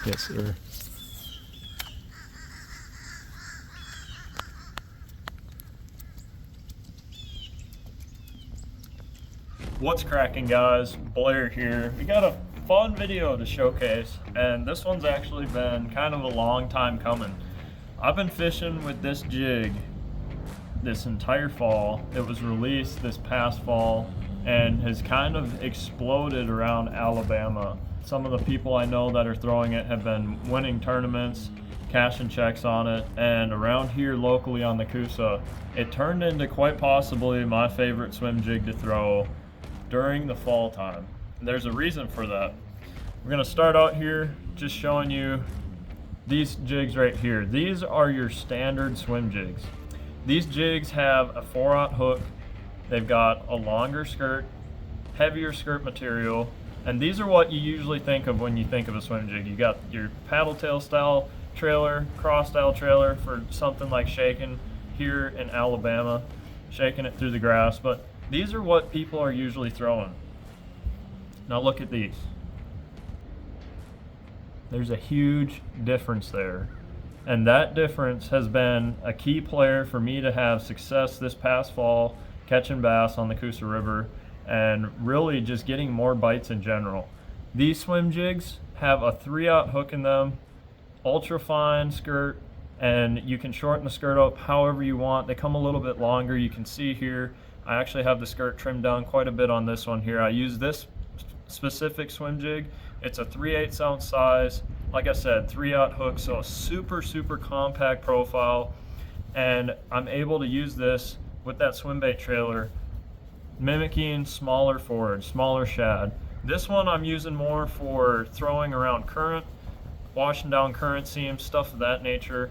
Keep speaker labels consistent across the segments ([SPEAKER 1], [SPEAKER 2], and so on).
[SPEAKER 1] Yes, sir. What's cracking, guys? Blair here. We got a fun video to showcase, and this one's actually been kind of a long time coming. I've been fishing with this jig this entire fall. It was released this past fall and has kind of exploded around Alabama. Some of the people I know that are throwing it have been winning tournaments, cashing checks on it, and around here locally on the Coosa, it turned into quite possibly my favorite swim jig to throw during the fall time. There's a reason for that. We're gonna start out here just showing you these jigs right here. These are your standard swim jigs. These jigs have a 4/0 hook. They've got a longer skirt, heavier skirt material, and these are what you usually think of when you think of a swim jig. You got your paddle tail style trailer, cross style trailer for something like shaking here in Alabama, shaking it through the grass, but these are what people are usually throwing. Now look at these. There's a huge difference there. And that difference has been a key player for me to have success this past fall, catching bass on the Coosa River, and really just getting more bites in general. These swim jigs have a 3/0 hook in them, ultra fine skirt, and you can shorten the skirt up however you want. They come a little bit longer. You can see here, I actually have the skirt trimmed down quite a bit on this one here. I use this specific swim jig. It's a 3/8 ounce size. Like I said, 3/0 hook, so a super compact profile. And I'm able to use this with that swim bait trailer, mimicking smaller forward, smaller shad. This one I'm using more for throwing around current, washing down current seams, stuff of that nature.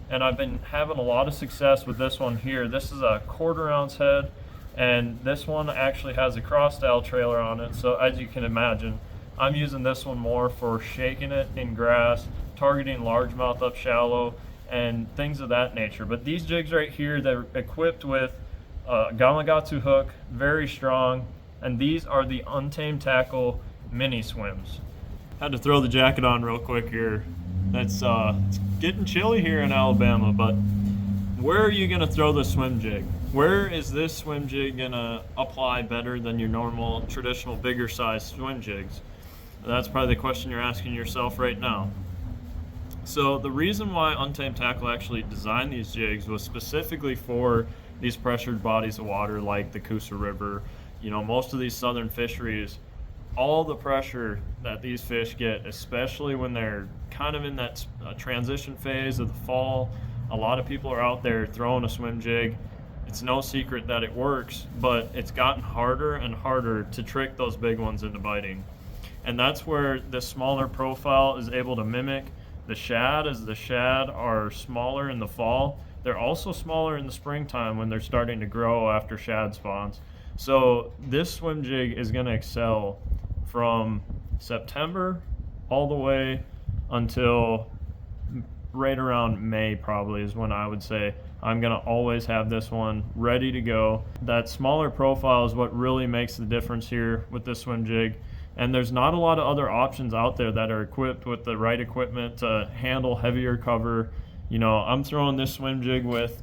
[SPEAKER 1] And I've been having a lot of success with this one here. This is a 1/4 ounce head, and this one actually has a cross style trailer on it. So as you can imagine, I'm using this one more for shaking it in grass, targeting largemouth up shallow, and things of that nature. But these jigs right here, they're equipped with a Gamakatsu hook, very strong, and these are the Untamed Tackle mini swims. Had to throw the jacket on real quick here. It's getting chilly here in Alabama, but where are you gonna throw the swim jig? Where is this swim jig gonna apply better than your normal, traditional, bigger size swim jigs? That's probably the question you're asking yourself right now. So the reason why Untamed Tackle actually designed these jigs was specifically for these pressured bodies of water like the Coosa River. You know, most of these southern fisheries, all the pressure that these fish get, especially when they're kind of in that transition phase of the fall, a lot of people are out there throwing a swim jig. It's no secret that it works, but it's gotten harder and harder to trick those big ones into biting. And that's where the smaller profile is able to mimic the shad. As the shad are smaller in the fall, they're also smaller in the springtime when they're starting to grow after shad spawns. So this swim jig is going to excel from September all the way until right around May, probably is when I would say I'm going to always have this one ready to go. That smaller profile is what really makes the difference here with this swim jig. And there's not a lot of other options out there that are equipped with the right equipment to handle heavier cover. You know, I'm throwing this swim jig with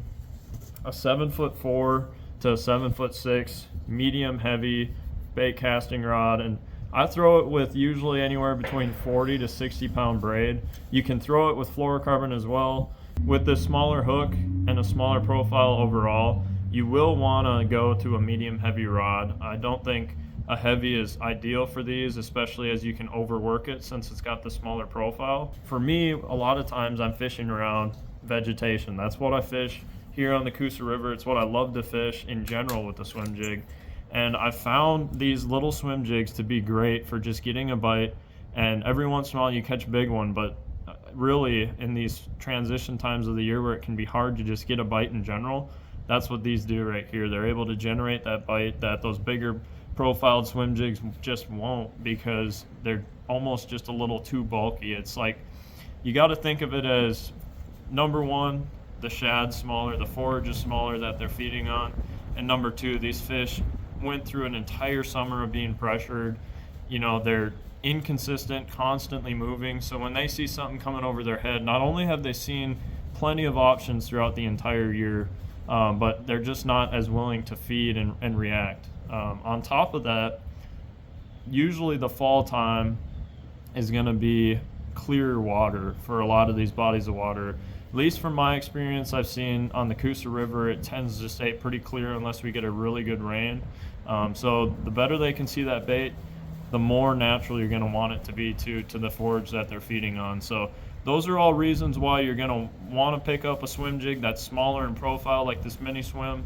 [SPEAKER 1] a 7'4" to 7'6" medium heavy bait casting rod, and I throw it with usually anywhere between 40 to 60 pound braid. You can throw it with fluorocarbon as well. With this smaller hook and a smaller profile overall, you will want to go to a medium heavy rod. I don't think a heavy is ideal for these, especially as you can overwork it since it's got the smaller profile. For me, a lot of times I'm fishing around vegetation. That's what I fish here on the Coosa River. It's what I love to fish in general with the swim jig. And I found these little swim jigs to be great for just getting a bite, and every once in a while you catch a big one, but really in these transition times of the year where it can be hard to just get a bite in general, that's what these do right here. They're able to generate that bite that those bigger profiled swim jigs just won't, because they're almost just a little too bulky. It's like, you got to think of it as, number one, the shad's smaller, the forage is smaller that they're feeding on, and number two, these fish went through an entire summer of being pressured. You know, they're inconsistent, constantly moving. So when they see something coming over their head, not only have they seen plenty of options throughout the entire year, but they're just not as willing to feed and react. On top of that, usually the fall time is going to be clear water for a lot of these bodies of water. At least from my experience, I've seen on the Coosa River, it tends to stay pretty clear unless we get a really good rain. So the better they can see that bait, the more natural you're going to want it to be to the forage that they're feeding on. So those are all reasons why you're going to want to pick up a swim jig that's smaller in profile, like this mini swim.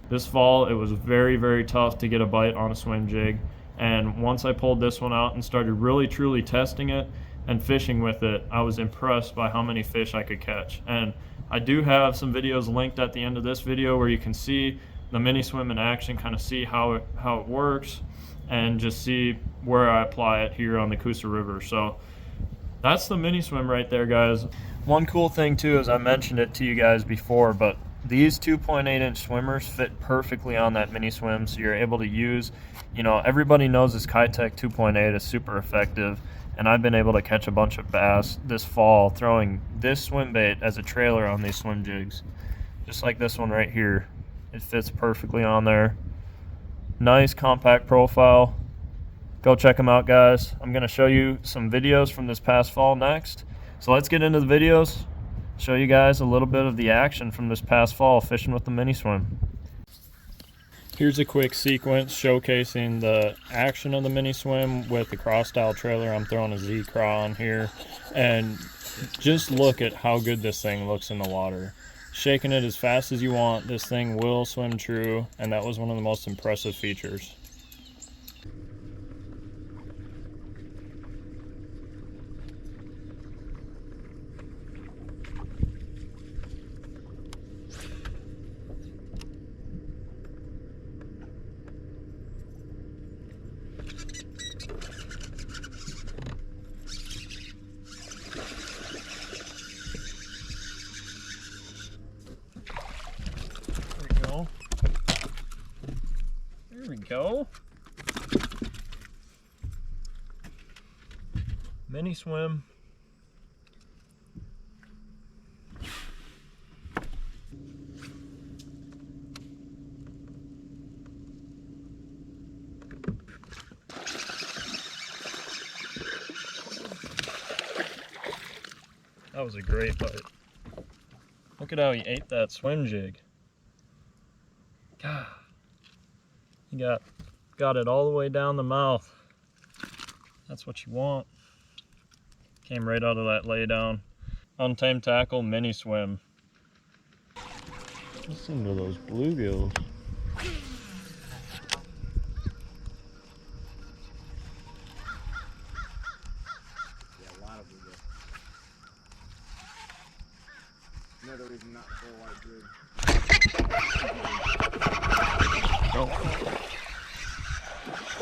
[SPEAKER 1] This fall, it was very, very tough to get a bite on a swim jig. And once I pulled this one out and started really truly testing it and fishing with it, I was impressed by how many fish I could catch. And I do have some videos linked at the end of this video where you can see the mini swim in action, kind of see how it works, and just see where I apply it here on the Coosa River. So that's the mini swim right there, guys. One cool thing too is I mentioned it to you guys before, but these 2.8-inch swimmers fit perfectly on that mini swim, so you're able to use, you know, everybody knows this Kitech 2.8 is super effective, and I've been able to catch a bunch of bass this fall throwing this swim bait as a trailer on these swim jigs. Just like this one right here. It fits perfectly on there. Nice compact profile. Go check them out, guys. I'm going to show you some videos from this past fall next. So let's get into the videos. Show you guys a little bit of the action from this past fall fishing with the mini swim. Here's a quick sequence showcasing the action of the mini swim with the cross style trailer. I'm throwing a Z craw on here, and just look at how good this thing looks in the water. Shaking it as fast as you want, this thing will swim true, and that was one of the most impressive features. There we go. Mini swim. That was a great bite. Look at how he ate that swim jig. God. He got it all the way down the mouth. That's what you want. Came right out of that lay down. Untamed tackle, mini swim. Listen to those bluegills.
[SPEAKER 2] Yeah, a lot of bluegills. Another reason not to pull white jig.
[SPEAKER 1] Oh.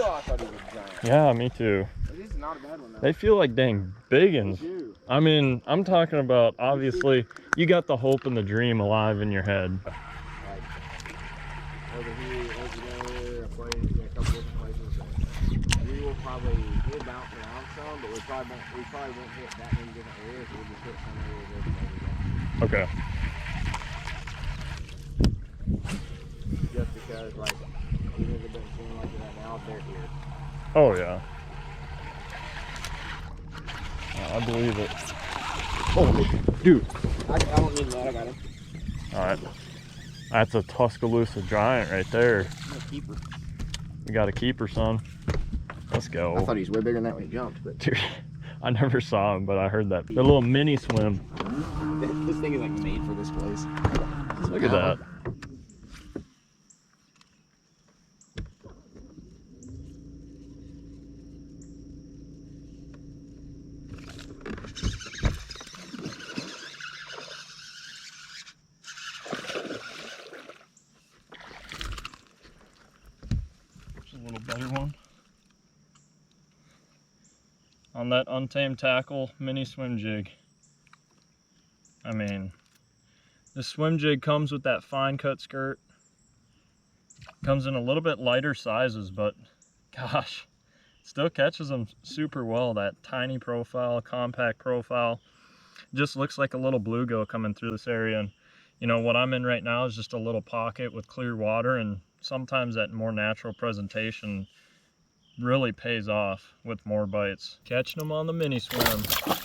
[SPEAKER 2] Oh, I thought he was giant.
[SPEAKER 1] Yeah, me too.
[SPEAKER 2] It is not a bad one though.
[SPEAKER 1] They feel like dang biggins.
[SPEAKER 2] They do.
[SPEAKER 1] I mean, I'm talking about, obviously, you got the hope and the dream alive in your head.
[SPEAKER 2] Like, over here, over there, a place, yeah, a couple different places. We will probably, we'll bounce around some, but we probably won't hit that many different areas. We'll just hit some areas every day.
[SPEAKER 1] Okay.
[SPEAKER 2] Just because, like, even if it doesn't seem like it right now, they're here.
[SPEAKER 1] Oh, yeah. I believe it. Oh, dude.
[SPEAKER 2] I don't need that, I got him.
[SPEAKER 1] Alright. That's a Tuscaloosa giant right there.
[SPEAKER 2] I'm a keeper.
[SPEAKER 1] We got a keeper, son. Let's go.
[SPEAKER 2] I thought he was way bigger than that when he jumped, but
[SPEAKER 1] Dude, I never saw him, but I heard that. The little mini swim.
[SPEAKER 2] this thing is like made for this place.
[SPEAKER 1] Look at that. A little better one. On that untamed tackle mini swim jig. I mean, the swim jig comes with that fine cut skirt. Comes in a little bit lighter sizes, but gosh, Still catches them super well. That tiny profile, compact profile. Just looks like a little bluegill coming through this area. And you know, what I'm in right now is just a little pocket with clear water, and sometimes that more natural presentation really pays off with more bites. Catching them on the mini swim.